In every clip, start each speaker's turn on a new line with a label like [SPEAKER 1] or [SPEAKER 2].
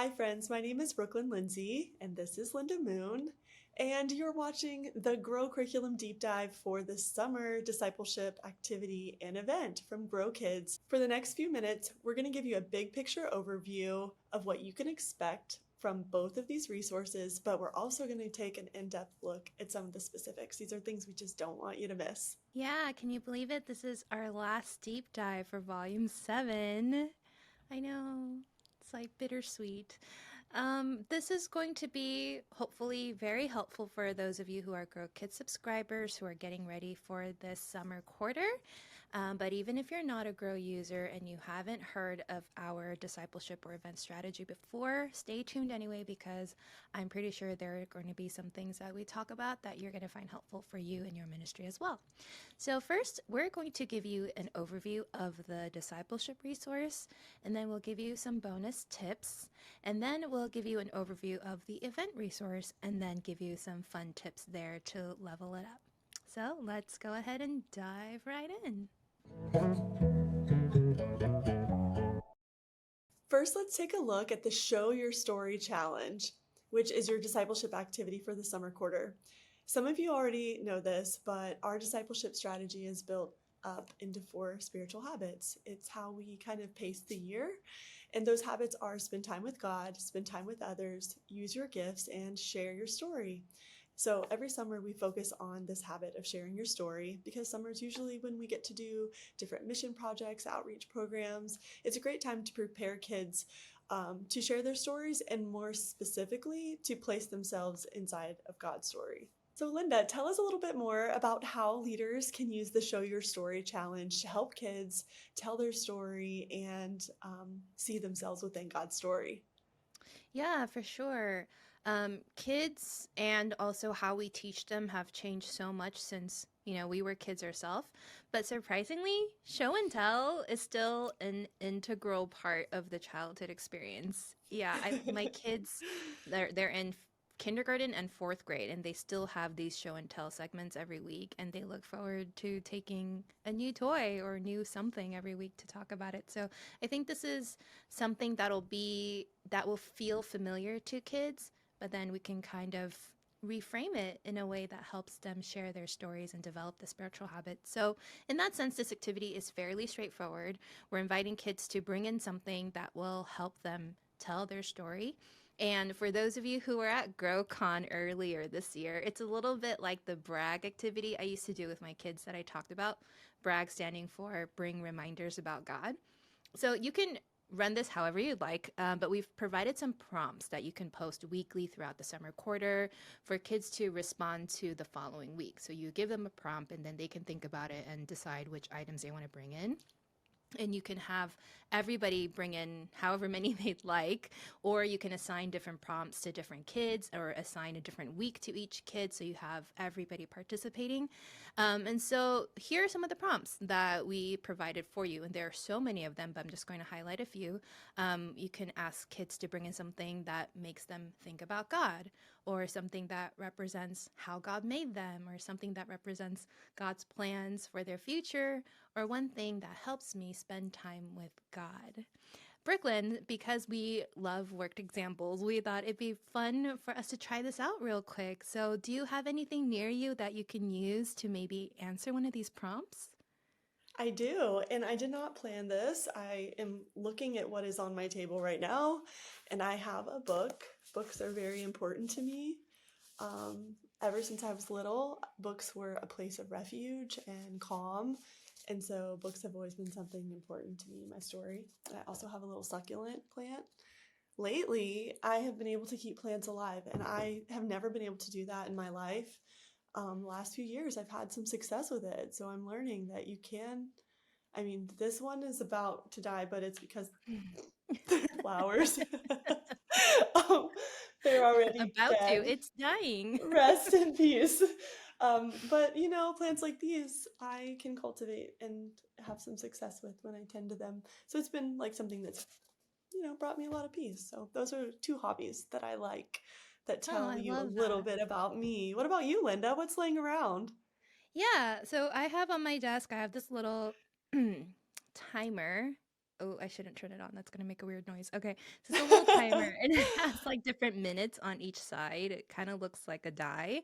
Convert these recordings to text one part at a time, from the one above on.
[SPEAKER 1] Hi, friends. My name is Brooklyn Lindsay, and this is Linda Moon. And you're watching the Grow Curriculum Deep Dive for the summer discipleship activity and event from Grow Kids. For the next few minutes, we're going to give you a big picture overview of what you can expect from both of these resources, but we're also going to take an in-depth look at some of the specifics. These are things we just don't want you to miss.
[SPEAKER 2] Yeah, can you believe it? This is our last deep dive for volume 7. I know. It's like bittersweet. This is going to be hopefully very helpful for those of you who are Grow Kids subscribers who are getting ready for this summer quarter. But even if you're not a Grow user and you haven't heard of our discipleship or event strategy before, stay tuned anyway because I'm pretty sure there are going to be some things that we talk about that you're going to find helpful for you in your ministry as well. So, first, we're going to give you an overview of the discipleship resource, and then we'll give you some bonus tips, and then we'll give you an overview of the event resource, and then give you some fun tips there to level it up. So, let's go ahead and dive right in.
[SPEAKER 1] First, let's take a look at the Show Your Story Challenge, which is your discipleship activity for the summer quarter. Some of you already know this, but our discipleship strategy is built up into 4 spiritual habits. It's how we kind of pace the year. And those habits are spend time with God, spend time with others, use your gifts, and share your story. So every summer we focus on this habit of sharing your story because summer is usually when we get to do different mission projects, outreach programs. It's a great time to prepare kids to share their stories and more specifically to place themselves inside of God's story. So Linda, tell us a little bit more about how leaders can use the Show Your Story challenge to help kids tell their story and see themselves within God's story.
[SPEAKER 2] Yeah, for sure. Kids and also how we teach them have changed so much since, we were kids ourselves. But surprisingly, show and tell is still an integral part of the childhood experience. Yeah, my kids, they're in kindergarten and fourth grade, and they still have these show and tell segments every week, and they look forward to taking a new toy or new something every week to talk about it. So I think this is something that will feel familiar to kids, but then we can kind of reframe it in a way that helps them share their stories and develop the spiritual habits. So, in that sense, this activity is fairly straightforward. We're inviting kids to bring in something that will help them tell their story. And for those of you who were at GrowCon earlier this year, it's a little bit like the brag activity I used to do with my kids that I talked about. Brag standing for bring reminders about God. So you can run this however you'd like, but we've provided some prompts that you can post weekly throughout the summer quarter for kids to respond to the following week. So you give them a prompt and then they can think about it and decide which items they want to bring in. And you can have everybody bring in however many they'd like, or you can assign different prompts to different kids or assign a different week to each kid so you have everybody participating. And so here are some of the prompts that we provided for you, and there are so many of them, but I'm just going to highlight a few. You can ask kids to bring in something that makes them think about God, or something that represents how God made them, or something that represents God's plans for their future, or one thing that helps me spend time with God. Brooklyn, because we love worked examples, we thought it'd be fun for us to try this out real quick. So, do you have anything near you that you can use to maybe answer one of these prompts?
[SPEAKER 1] I do, and I did not plan this. I am looking at what is on my table right now, and I have a book. Books are very important to me. Ever since I was little, books were a place of refuge and calm, and so books have always been something important to me in my story. I also have a little succulent plant. Lately, I have been able to keep plants alive, and I have never been able to do that in my life. Last few years, I've had some success with it, so I'm learning that you can. I mean, this one is about to die, but it's because flowers. um, they're already
[SPEAKER 2] About to.
[SPEAKER 1] dead.
[SPEAKER 2] It's dying.
[SPEAKER 1] Rest in peace. But plants like these I can cultivate and have some success with when I tend to them. So it's been like something that's brought me a lot of peace. So those are 2 hobbies that I like that
[SPEAKER 2] Oh,
[SPEAKER 1] tell
[SPEAKER 2] I
[SPEAKER 1] you a
[SPEAKER 2] love
[SPEAKER 1] little
[SPEAKER 2] that.
[SPEAKER 1] bit about me. What about you, Linda? What's laying around?
[SPEAKER 2] Yeah, so I have on my desk, I have this little timer. Oh, I shouldn't turn it on. That's gonna make a weird noise. Okay, so it's a little timer, and it has like different minutes on each side. It kind of looks like a die,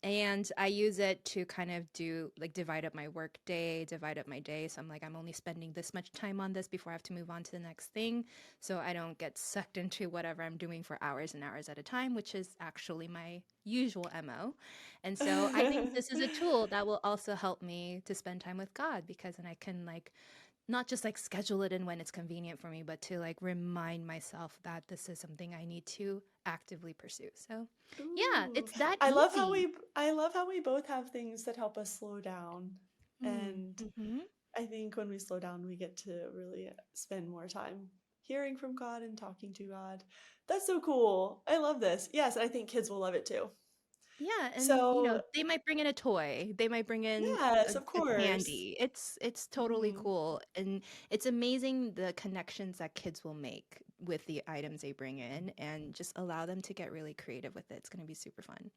[SPEAKER 2] and I use it to kind of do like divide up my work day, divide up my day. So I'm like, I'm only spending this much time on this before I have to move on to the next thing, so I don't get sucked into whatever I'm doing for hours and hours at a time, which is actually my usual MO. And so I think this is a tool that will also help me to spend time with God because then I can like not just like schedule it in when it's convenient for me, but to like remind myself that this is something I need to actively pursue. So, yeah,
[SPEAKER 1] Ooh,
[SPEAKER 2] it's that
[SPEAKER 1] I love how
[SPEAKER 2] easy.
[SPEAKER 1] we both have things that help us slow down. And
[SPEAKER 2] Mm-hmm.
[SPEAKER 1] I think when we slow down, we get to really spend more time hearing from God and talking to God. That's so cool. I love this. Yes, I think kids will love it too.
[SPEAKER 2] Yeah, and
[SPEAKER 1] So,
[SPEAKER 2] they might bring in a toy. They might bring in
[SPEAKER 1] yes, of
[SPEAKER 2] a
[SPEAKER 1] course.
[SPEAKER 2] candy. It's totally
[SPEAKER 1] Mhm.
[SPEAKER 2] cool, and it's amazing the connections that kids will make with the items they bring in, and just allow them to get really creative with it. It's going to be super fun.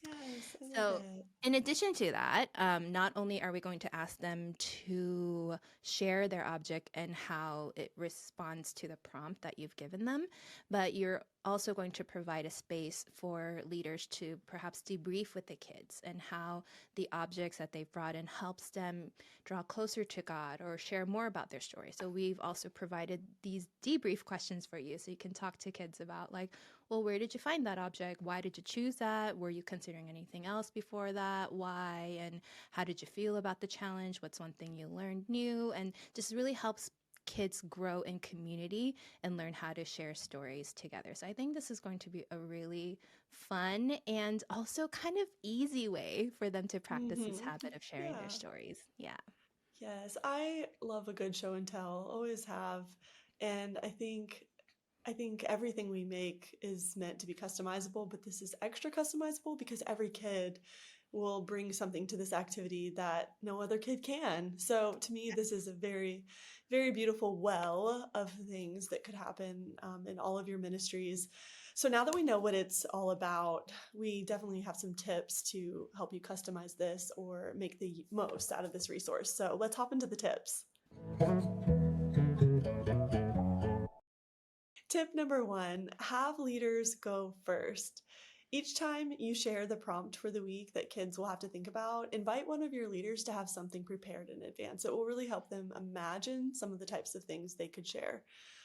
[SPEAKER 1] Yes, I love
[SPEAKER 2] So,
[SPEAKER 1] it.
[SPEAKER 2] in addition to that, not only are we going to ask them to share their object and how it responds to the prompt that you've given them, but you're also going to provide a space for leaders to perhaps debrief with the kids and how the objects that they've brought in helps them draw closer to God or share more about their story. So we've also provided these debrief questions for you so you can talk to kids about like, well, where did you find that object? Why did you choose that? Were you considering anything else before that? Why? And how did you feel about the challenge? What's one thing you learned new? And just really helps kids grow in community and learn how to share stories together. So I think this is going to be a really fun and also kind of easy way for them to practice this
[SPEAKER 1] Mhm.
[SPEAKER 2] habit of sharing their
[SPEAKER 1] Yeah.
[SPEAKER 2] stories. Yeah.
[SPEAKER 1] Yes, I love a good show and tell. Always have. And I think everything we make is meant to be customizable, but this is extra customizable because every kid will bring something to this activity that no other kid can. So to me, this is a very, very beautiful well of things that could happen in all of your ministries. So now that we know what it's all about, we definitely have some tips to help you customize this or make the most out of this resource. So let's hop into the tips. Tip number one, have leaders go first. Each time you share the prompt for the week that kids will have to think about, invite one of your leaders to have something prepared in advance. It will really help them imagine some of the types of things they could share.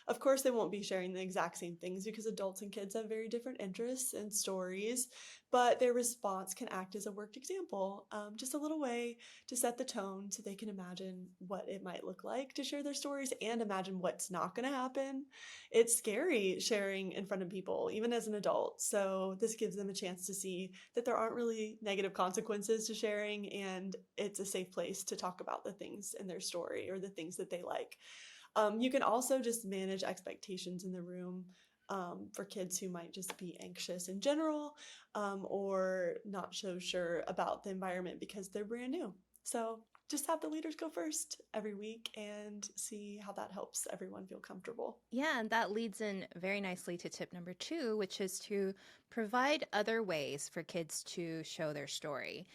[SPEAKER 1] Of course, they won't be sharing the exact same things because adults and kids have very different interests and stories, but their response can act as a worked example, just a little way to set the tone so they can imagine what it might look like to share their stories and imagine what's not going to happen. It's scary sharing in front of people, even as an adult. So, this gives them a chance to see that there aren't really negative consequences to sharing, and it's a safe place to talk about the things in their story or the things that they like. You can also just manage expectations in the room for kids who might just be anxious in general or not so sure about the environment because they're brand new. So just have the leaders go first every week and see how that helps everyone feel comfortable.
[SPEAKER 2] Yeah, and that leads in very nicely to tip number two, which is to provide other ways for kids to show their story.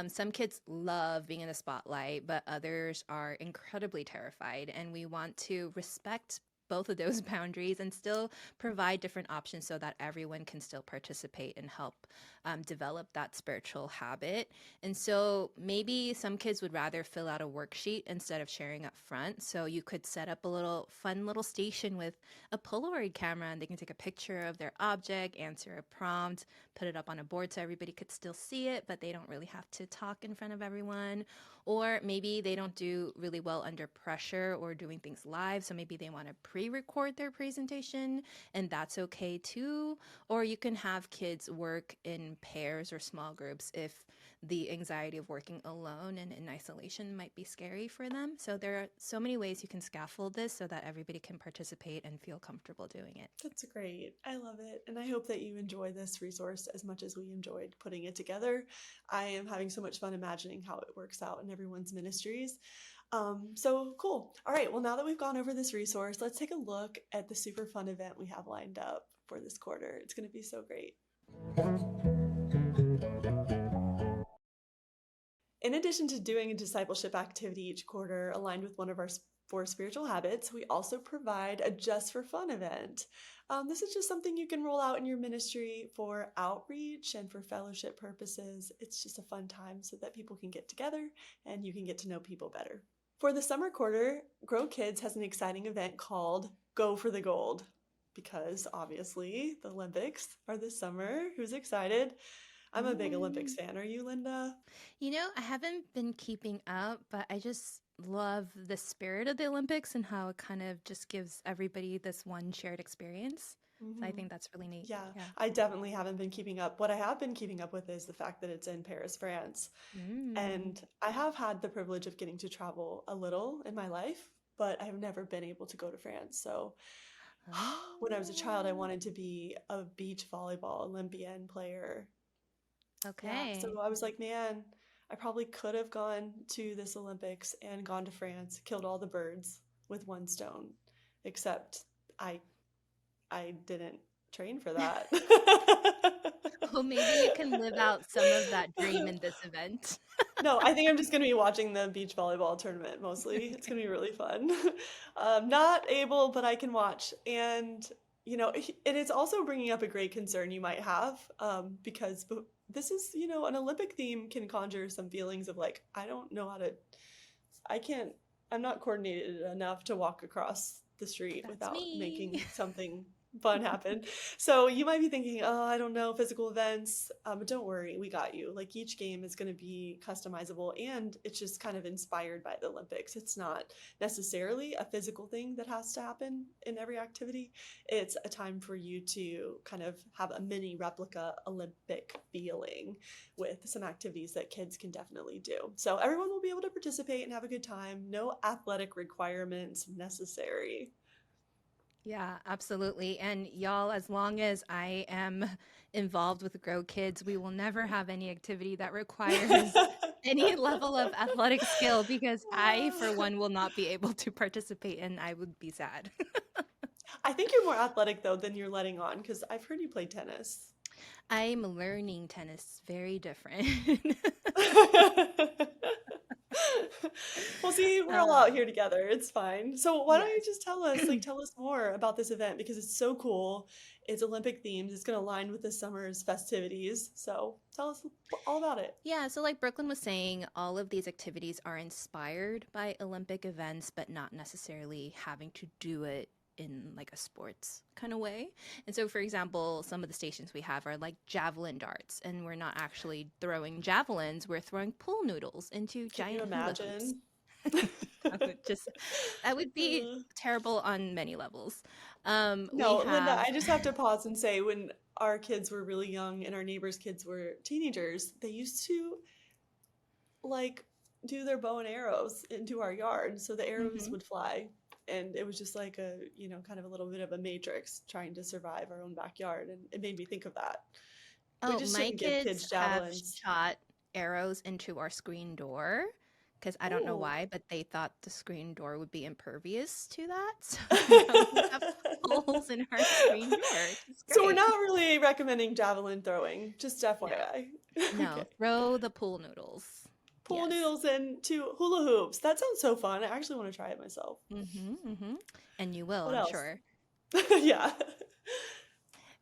[SPEAKER 2] Some kids love being in the spotlight, but others are incredibly terrified, and we want to respect both of those boundaries and still provide different options so that everyone can still participate and help develop that spiritual habit. And so maybe some kids would rather fill out a worksheet instead of sharing up front. So you could set up a little fun little station with a Polaroid camera and they can take a picture of their object, answer a prompt, put it up on a board so everybody could still see it, but they don't really have to talk in front of everyone. Or maybe they don't do really well under pressure or doing things live. So maybe they want to pre record their presentation, and that's okay too. Or you can have kids work in pairs or small groups if the anxiety of working alone and in isolation might be scary for them. So there are so many ways you can scaffold this so that everybody can participate and feel comfortable doing it.
[SPEAKER 1] That's great. I love it. And I hope that you enjoy this resource as much as we enjoyed putting it together. I am having so much fun imagining how it works out in everyone's ministries. So cool. All right. Well, now that we've gone over this resource, let's take a look at the super fun event we have lined up for this quarter. It's going to be so great. In addition to doing a discipleship activity each quarter aligned with one of our for spiritual habits, we also provide a Just for Fun event. This is just something you can roll out in your ministry for outreach and for fellowship purposes. It's just a fun time so that people can get together and you can get to know people better. For the summer quarter, Grow Kids has an exciting event called Go for the Gold because obviously the Olympics are this summer. Who's excited? I'm a big Olympics
[SPEAKER 2] Mm.
[SPEAKER 1] fan. Are you, Linda?
[SPEAKER 2] I haven't been keeping up, but I just love the spirit of the Olympics and how it kind of just gives everybody this one shared experience. So I
[SPEAKER 1] Hmm.
[SPEAKER 2] think that's really neat.
[SPEAKER 1] Yeah,
[SPEAKER 2] Yeah.
[SPEAKER 1] I definitely haven't been keeping up. What I have been keeping up with is the fact that it's in Paris, France.
[SPEAKER 2] Mm.
[SPEAKER 1] And I have had the privilege of getting to travel a little in my life, but I've never been able to go to France. So when I was a child, I
[SPEAKER 2] Oh,
[SPEAKER 1] wanted to be a beach volleyball Olympian player. Yeah,
[SPEAKER 2] okay.
[SPEAKER 1] so I was like, man, I probably could have gone to this Olympics and gone to France, killed all the birds with one stone, except I I didn't train for that.
[SPEAKER 2] Well, maybe you can live out some of that dream in this event.
[SPEAKER 1] No, I think I'm just going to be watching the beach volleyball tournament mostly. It's going to be really fun. Not able, but I can watch. And, and it's also bringing up a great concern you might have because this is, an Olympic theme can conjure some feelings of like, I don't know how to, I can't, I'm not coordinated enough to walk across the street
[SPEAKER 2] That's
[SPEAKER 1] without
[SPEAKER 2] me.
[SPEAKER 1] making something fun happen. So you might be thinking, oh, I don't know, physical events. But don't worry, we got you. Like each game is going to be customizable and it's just kind of inspired by the Olympics. It's not necessarily a physical thing that has to happen in every activity. It's a time for you to kind of have a mini replica Olympic feeling with some activities that kids can definitely do. So everyone will be able to participate and have a good time. No athletic requirements necessary.
[SPEAKER 2] Yeah, absolutely. And y'all, as long as I am involved with Grow Kids, we will never have any activity that requires any level of athletic skill because I, for one, will not be able to participate and I would be sad.
[SPEAKER 1] I think you're more athletic though than you're letting on because I've heard you play tennis.
[SPEAKER 2] I'm learning tennis, very different.
[SPEAKER 1] Well, see, we're all out
[SPEAKER 2] uh,
[SPEAKER 1] here together. It's fine. So why don't you
[SPEAKER 2] yes.
[SPEAKER 1] just tell us more about this event because it's so cool. It's Olympic themed. It's going to align with this summer's festivities. So tell us all about it.
[SPEAKER 2] Yeah, so like Brooklyn was saying, all of these activities are inspired by Olympic events, but not necessarily having to do it in like a sports kind of way. And so, for example, some of the stations we have are like javelin darts, and we're not actually throwing javelins, we're throwing pool noodles into
[SPEAKER 1] Can you
[SPEAKER 2] giant hula hoops.
[SPEAKER 1] imagine?
[SPEAKER 2] That would be terrible on many levels. We
[SPEAKER 1] No, Linda,
[SPEAKER 2] have
[SPEAKER 1] I just have to pause and say when our kids were really young and our neighbors' kids were teenagers, they used to like do their bow and arrows into our yard so the arrows
[SPEAKER 2] Mhm.
[SPEAKER 1] would fly. And it was just like a, kind of a little bit of a matrix trying to survive our own backyard. And it made me think of that. We
[SPEAKER 2] Oh,
[SPEAKER 1] just
[SPEAKER 2] my
[SPEAKER 1] shouldn't give
[SPEAKER 2] kids
[SPEAKER 1] kids
[SPEAKER 2] have
[SPEAKER 1] javelins.
[SPEAKER 2] shot arrows into our screen door because I don't know
[SPEAKER 1] Oh.
[SPEAKER 2] why, but they thought the screen door would be impervious to that. So now we have holes in our screen door, which is
[SPEAKER 1] So we're
[SPEAKER 2] great.
[SPEAKER 1] not really recommending javelin throwing, just
[SPEAKER 2] No,
[SPEAKER 1] FYI.
[SPEAKER 2] no,
[SPEAKER 1] Okay.
[SPEAKER 2] throw the pool noodles.
[SPEAKER 1] Pool
[SPEAKER 2] Yes.
[SPEAKER 1] noodles and two hula hoops. That sounds so fun. I actually want to try it myself.
[SPEAKER 2] Mm-hmm, mm-hmm. And you will,
[SPEAKER 1] What
[SPEAKER 2] I'm
[SPEAKER 1] else?
[SPEAKER 2] sure.
[SPEAKER 1] Yeah.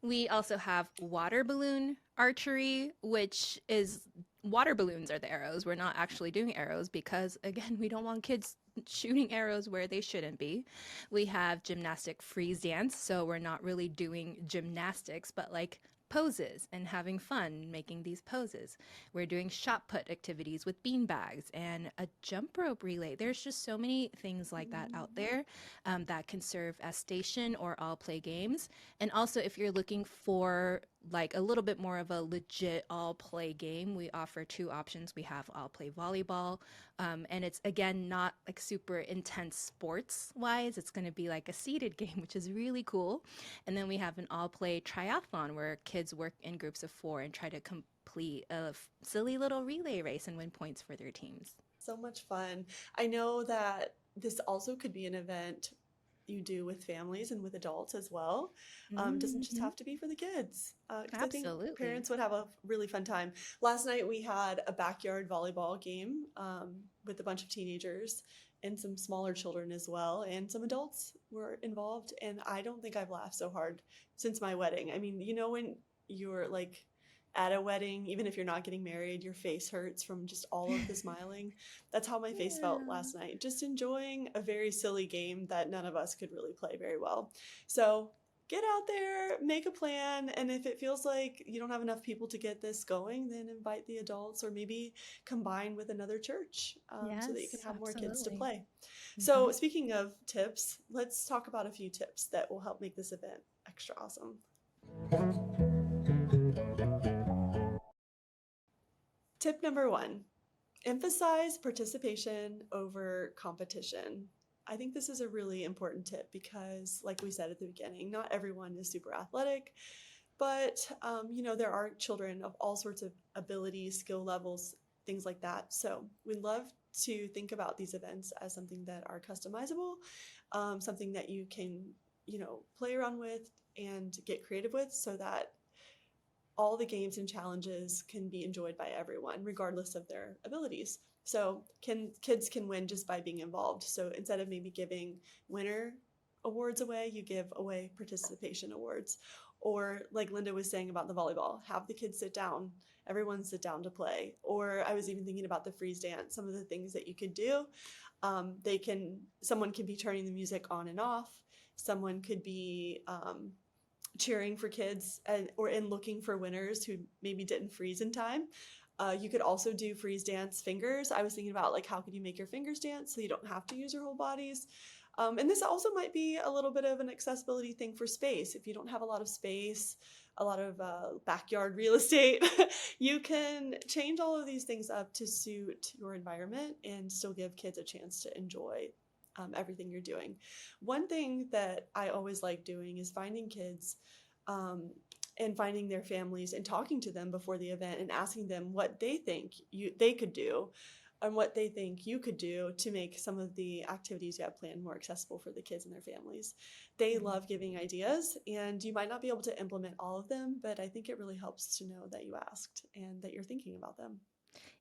[SPEAKER 2] We also have water balloon archery, which is water balloons are the arrows. We're not actually doing arrows because, again, we don't want kids shooting arrows where they shouldn't be. We have gymnastic freeze dance, so we're not really doing gymnastics, but like poses and having fun making these poses. We're doing shot put activities with bean bags and a jump rope relay. There's just so many things like that out there that can serve as station or all play games. And also, if you're looking for like a little bit more of a legit all play game, we offer two options. We have all play volleyball, and it's again not like super intense sports wise. It's going to be like a seated game, which is really cool. And then we have an all play triathlon where kids work in groups of four and try to complete a silly little relay race and win points for their teams.
[SPEAKER 1] So much fun. I know that this also could be an event, you do with families and with adults as well. It doesn't just
[SPEAKER 2] Hmm.
[SPEAKER 1] have to be for the kids, because I think
[SPEAKER 2] Absolutely.
[SPEAKER 1] parents would have a really fun time. Last night we had a backyard volleyball game with a bunch of teenagers and some smaller children as well, and some adults were involved. And I don't think I've laughed so hard since my wedding. I mean, when you're like at a wedding, even if you're not getting married, your face hurts from just all of the smiling. That's how my face felt
[SPEAKER 2] Yeah.
[SPEAKER 1] last night, just enjoying a very silly game that none of us could really play very well. So get out there, make a plan, and if it feels like you don't have enough people to get this going, then invite the adults or maybe combine with another church, so that you can
[SPEAKER 2] Yes,
[SPEAKER 1] have more kids to
[SPEAKER 2] absolutely.
[SPEAKER 1] play.
[SPEAKER 2] Hmm.
[SPEAKER 1] So, speaking of tips, let's talk about a few tips that will help make this event extra awesome. Tip number one: emphasize participation over competition. I think this is a really important tip because, like we said at the beginning, not everyone is super athletic, but there are children of all sorts of abilities, skill levels, things like that. So we love to think about these events as something that are customizable, something that you can, play around with and get creative with, so that all the games and challenges can be enjoyed by everyone, regardless of their abilities. So kids can win just by being involved. So instead of maybe giving winner awards away, you give away participation awards. Or like Linda was saying about the volleyball, have the kids sit down, everyone sit down to play. Or I was even thinking about the freeze dance, some of the things that you could do. Someone can be turning the music on and off. Someone could be cheering for kids and looking for winners who maybe didn't freeze in time. You could also do freeze dance fingers. I was thinking about like how could you make your fingers dance so you don't have to use your whole bodies. And this also might be a little bit of an accessibility thing for space. If you don't have a lot of space, a lot of backyard real estate, you can change all of these things up to suit your environment and still give kids a chance to enjoy everything you're doing. One thing that I always like doing is finding kids um, and finding their families and talking to them before the event and asking them what they think they could do and what they think you could do to make some of the activities you have planned more accessible for the kids and their families. They love giving ideas, and you might not be able to implement all of them, but I think it really helps to know that you asked and that you're thinking about them.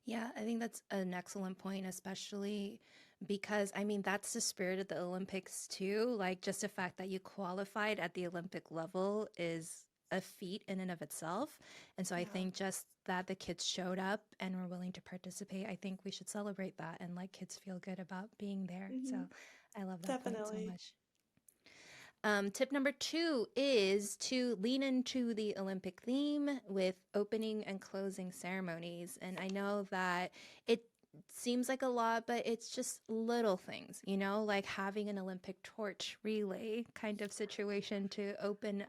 [SPEAKER 2] Yeah, I think that's an excellent point, especially because I mean, that's the spirit of the Olympics too. Like, just the fact that you qualified at the Olympic level is a feat in and of itself. And so I
[SPEAKER 1] Yeah.
[SPEAKER 2] think just that the kids showed up and were willing to participate, I think we should celebrate that and let kids feel good about being there. So
[SPEAKER 1] Hmm.
[SPEAKER 2] I love that point so
[SPEAKER 1] Definitely.
[SPEAKER 2] much. Tip number two is to lean into the Olympic theme with opening and closing ceremonies. And I know that it seems like a lot, but it's just little things, like having an Olympic torch relay kind of situation to open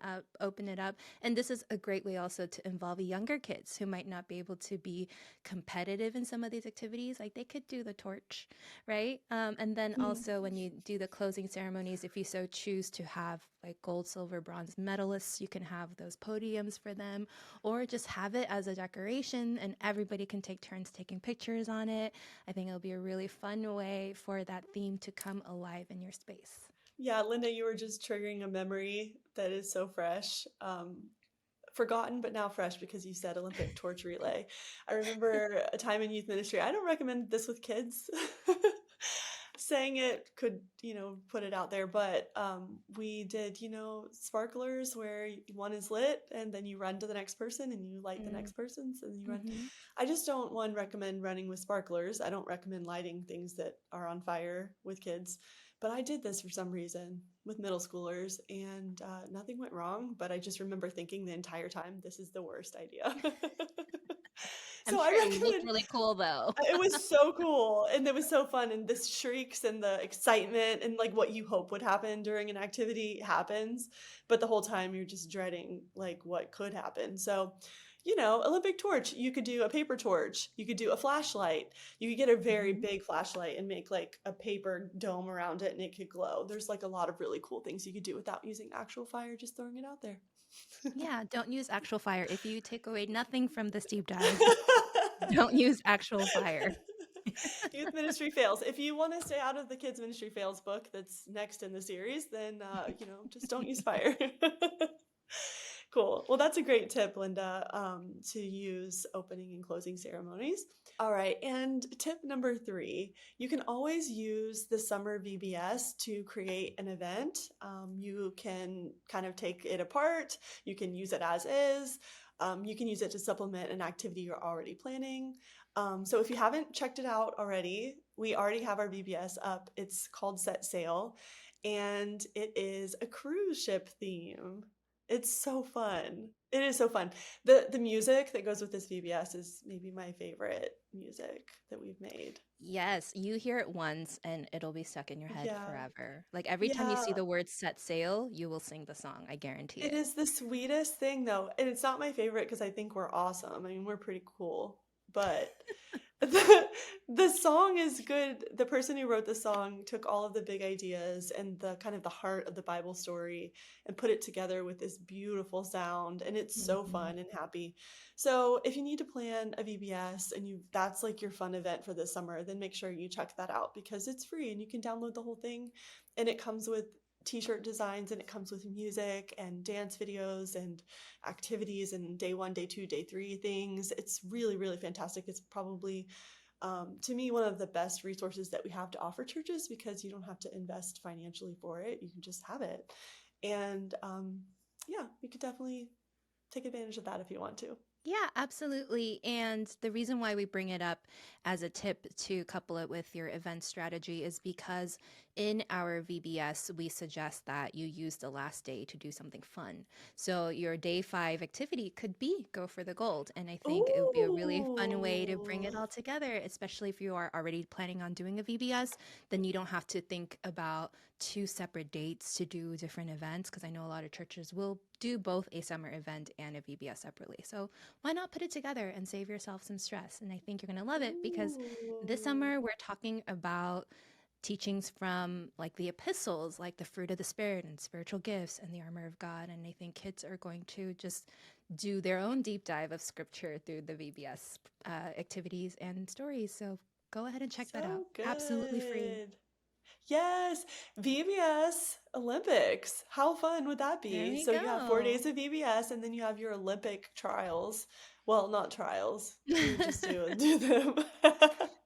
[SPEAKER 2] it up. And this is a great way also to involve younger kids who might not be able to be competitive in some of these activities. Like they could do the torch, right? And then
[SPEAKER 1] Mhm.
[SPEAKER 2] also when you do the closing ceremonies, if you so choose to have like gold, silver, bronze medalists, you can have those podiums for them, or just have it as a decoration and everybody can take turns taking pictures on it. I think it'll be a really fun way for that theme to come alive in your space.
[SPEAKER 1] Yeah, Linda, you were just triggering a memory that is so fresh. Forgotten, but now fresh because you said Olympic torch relay. I remember a time in youth ministry. I don't recommend this with kids. Saying it could, put it out there, but we did, sparklers where one is lit and then you run to the next person and you light the
[SPEAKER 2] Mm.
[SPEAKER 1] next person's and you run.
[SPEAKER 2] Mm-hmm.
[SPEAKER 1] I just don't one recommend running with sparklers. I don't recommend lighting things that are on fire with kids. But I did this for some reason with middle schoolers and nothing went wrong. But I just remember thinking the entire time, this is the worst idea.
[SPEAKER 2] I'm
[SPEAKER 1] So I
[SPEAKER 2] sure it looked
[SPEAKER 1] recommend.
[SPEAKER 2] really cool though.
[SPEAKER 1] It was so cool and it was so fun, and the shrieks and the excitement and like what you hope would happen during an activity happens, but the whole time you're just dreading like what could happen. So, Olympic torch, you could do a paper torch, you could do a flashlight, you could get a very
[SPEAKER 2] Mhm.
[SPEAKER 1] big flashlight and make like a paper dome around it and it could glow. There's like a lot of really cool things you could do without using actual fire, just throwing it out there.
[SPEAKER 2] Yeah, don't use actual fire. If you take away nothing from this deep dive, don't use actual fire.
[SPEAKER 1] Youth ministry fails. If you want to stay out of the kids ministry fails book that's next in the series, then just don't use fire. Cool. Well, that's a great tip, Linda, to use opening and closing ceremonies. All right. And tip number 3, you can always use the summer VBS to create an event. You can kind of take it apart. You can use it as is. You can use it to supplement an activity you're already planning. So if you haven't checked it out already, we already have our VBS up. It's called Set Sail, and it is a cruise ship theme. It's so fun. It is so fun. The music that goes with this VBS is maybe my favorite music that we've made.
[SPEAKER 2] Yes, you hear it once and it'll be stuck in your head
[SPEAKER 1] Yeah.
[SPEAKER 2] forever. Like every time you see
[SPEAKER 1] Yeah.
[SPEAKER 2] the word set sail, you will sing the song. I guarantee
[SPEAKER 1] It
[SPEAKER 2] it.
[SPEAKER 1] is the sweetest thing though. And it's not my favorite because I think we're awesome. I mean, we're pretty cool. But the the song is good. The person who wrote the song took all of the big ideas and the kind of the heart of the Bible story and put it together with this beautiful sound, and it's so
[SPEAKER 2] Mhm.
[SPEAKER 1] fun and happy. So if you need to plan a VBS and that's like your fun event for this summer, then make sure you check that out because it's free and you can download the whole thing, and it comes with t-shirt designs and it comes with music and dance videos and activities and day 1, day 2, day 3 things. It's really, really fantastic. It's probably, to me, one of the best resources that we have to offer churches because you don't have to invest financially for it. You can just have it. And yeah, you could definitely take advantage of that if you want to.
[SPEAKER 2] Yeah, absolutely. And the reason why we bring it up as a tip to couple it with your event strategy is because in our VBS, we suggest that you use the last day to do something fun. So your day 5 activity could be go for the gold. And I think it would be a really fun way to bring it
[SPEAKER 1] Ooh.
[SPEAKER 2] all together, especially if you are already planning on doing a VBS, then you don't have to think about 2 separate dates to do different events. Because I know a lot of churches will do both a summer event and a VBS separately. So why not put it together and save yourself some stress? And I think you're going to love it because this
[SPEAKER 1] Ooh.
[SPEAKER 2] summer we're talking about teachings from like the epistles, like the fruit of the spirit and spiritual gifts and the armor of God. And I think kids are going to just do their own deep dive of scripture through the VBS activities and stories. So go ahead and check that out.
[SPEAKER 1] So
[SPEAKER 2] Absolutely free.
[SPEAKER 1] good. Yes, VBS Olympics. How fun would that
[SPEAKER 2] There
[SPEAKER 1] be?
[SPEAKER 2] we
[SPEAKER 1] So you have 4 days
[SPEAKER 2] go.
[SPEAKER 1] of VBS and then you have your Olympic trials. Well, not trials. You would just do them.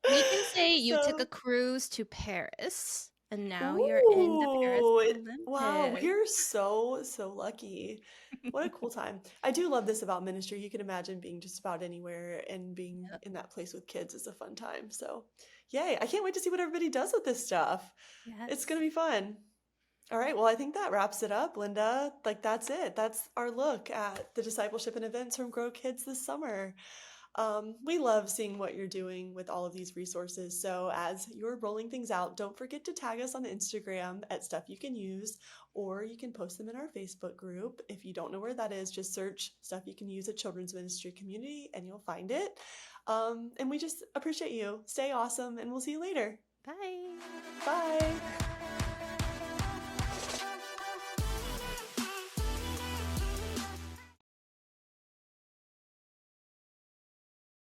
[SPEAKER 2] We can say you took a
[SPEAKER 1] So,
[SPEAKER 2] cruise to Paris and now you're in the Paris
[SPEAKER 1] ooh, wow,
[SPEAKER 2] Olympics.
[SPEAKER 1] we're so, so lucky. What a cool time. I do love this about ministry. You can imagine being just about anywhere, and being
[SPEAKER 2] Yep.
[SPEAKER 1] in that place with kids is a fun time. So, yay. I can't wait to see what everybody does with this stuff. It's going
[SPEAKER 2] Yes.
[SPEAKER 1] to be fun. All right. Well, I think that wraps it up, Linda. Like, that's it. That's our look at the discipleship and events from Grow Kids this summer. We love seeing what you're doing with all of these resources. So, as you're rolling things out, don't forget to tag us on Instagram at Stuff You Can Use, or you can post them in our Facebook group. If you don't know where that is, just search Stuff You Can Use at Children's Ministry Community and you'll find it. And we just appreciate you. Stay awesome, and we'll see you later.
[SPEAKER 2] Bye.
[SPEAKER 1] Bye.